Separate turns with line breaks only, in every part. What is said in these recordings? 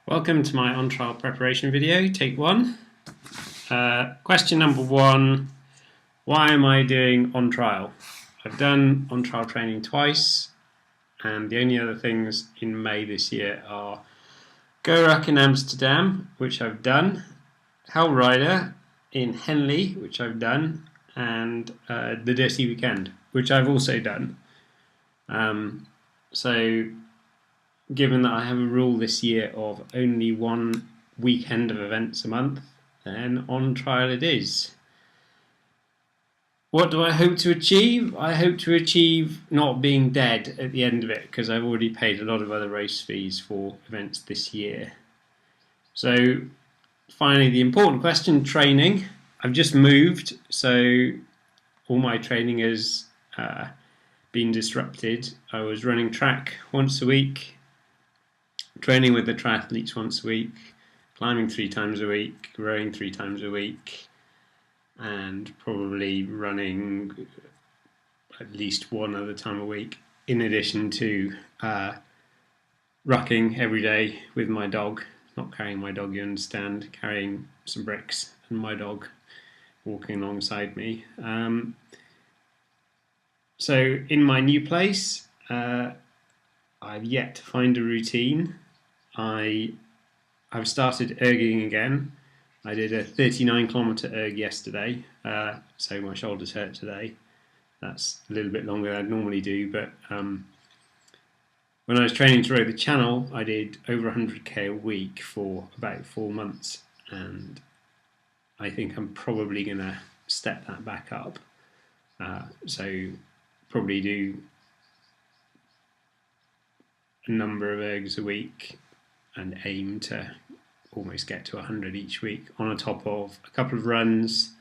Welcome to my on-trial preparation video, take one. Question number one, why am I doing on-trial? I've done on-trial training twice, and the only other things in May this year are Go Ruck in Amsterdam, which I've done, Hell Rider in Henley, which I've done, and the Dirty Weekend, which I've also done. So given that I have a rule this year of only one weekend of events a month, then on trial it is. What do I hope to achieve? I hope to achieve not being dead at the end of it, because I've already paid a lot of other race fees for events this year. So finally, the important question, training. I've just moved, so all my training has been disrupted. I was running track once a week, training with the triathletes once a week, climbing 3 times a week, rowing 3 times a week, and probably running at least one other time a week, in addition to rucking every day with my dog. Not carrying my dog, you understand, carrying some bricks and my dog walking alongside me. So in my new place, I've yet to find a routine. I've started erging again. I did a 39-kilometre erg yesterday, so my shoulders hurt today. That's a little bit longer than I'd normally do, but when I was training to row the channel, I did over 100k a week for about 4 months, and I think I'm probably going to step that back up. So probably do a number of ergs a week and aim to almost get to 100 each week, on top of a couple of runs,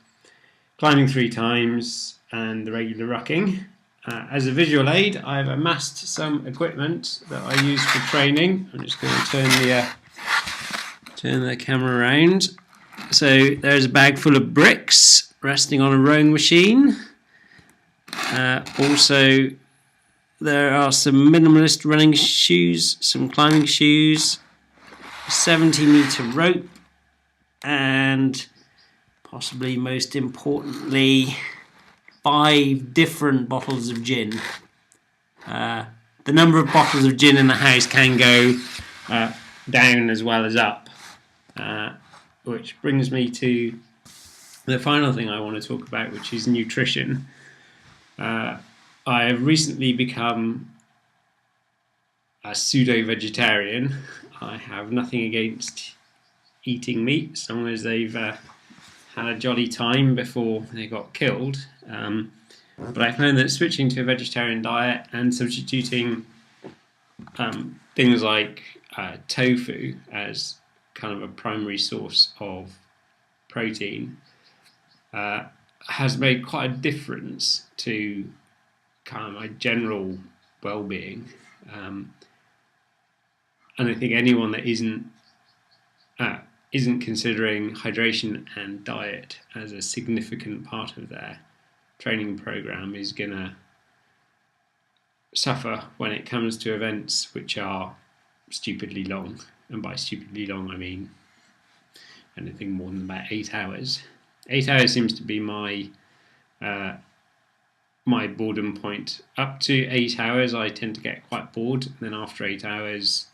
climbing 3 times, and the regular rucking. As a visual aid, I've amassed some equipment that I use for training. I'm just going to turn the camera around. So there's a bag full of bricks resting on a rowing machine. Also, there are some minimalist running shoes, some climbing shoes, 70-metre rope, and possibly most importantly, 5 different bottles of gin. The number of bottles of gin in the house can go down as well as up, which brings me to the final thing I want to talk about, which is nutrition. I have recently become a pseudo-vegetarian. I have nothing against eating meat, as long as they've had a jolly time before they got killed. But I found that switching to a vegetarian diet and substituting things like tofu as kind of a primary source of protein has made quite a difference to kind of my general well-being. And I think anyone that isn't considering hydration and diet as a significant part of their training program is going to suffer when it comes to events which are stupidly long. And by stupidly long, I mean anything more than about 8 hours. 8 hours seems to be my boredom point. Up to 8 hours, I tend to get quite bored. And then after 8 hours,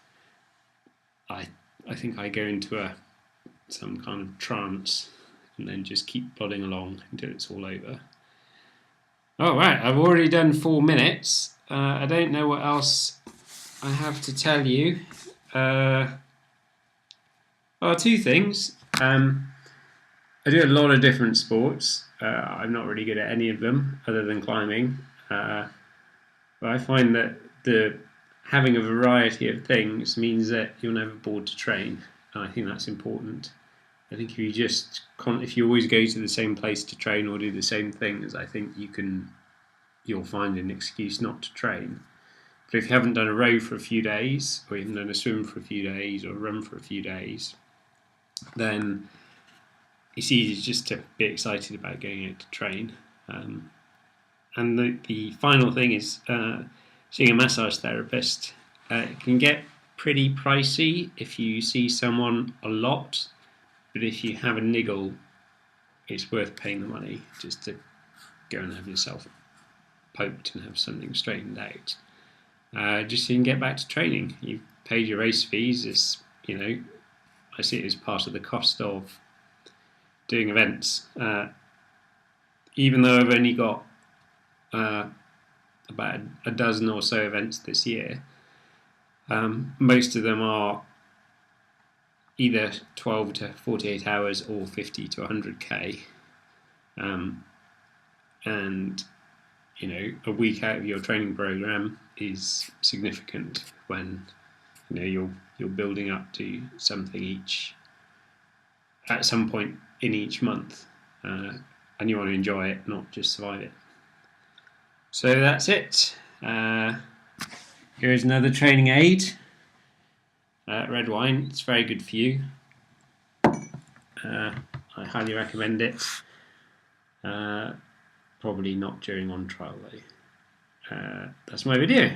I think I go into some kind of trance and then just keep plodding along until it's all over. All right, I've already done 4 minutes. I don't know what else I have to tell you. 2 things. I do a lot of different sports. I'm not really good at any of them other than climbing. But I find that having a variety of things means that you're never bored to train, and I think that's important. I think if you always go to the same place to train or do the same things, I think you'll find an excuse not to train. But if you haven't done a row for a few days, or you haven't done a swim for a few days, or a run for a few days, then it's easy just to be excited about going out to train. And the final thing is seeing a massage therapist. It can get pretty pricey if you see someone a lot, but if you have a niggle, it's worth paying the money just to go and have yourself poked and have something straightened out. Just so you can get back to training. You've paid your race fees. It's, you know, I see it as part of the cost of doing events. Even though I've only got about a dozen or so events this year, most of them are either 12 to 48 hours or 50 to 100k. And you know, a week out of your training program is significant when, you know, you're building up to something each at some point in each month, and you want to enjoy it, not just survive it. So that's it. Here's another training aid. Red wine. It's very good for you. I highly recommend it. Probably not during on trial though. That's my video.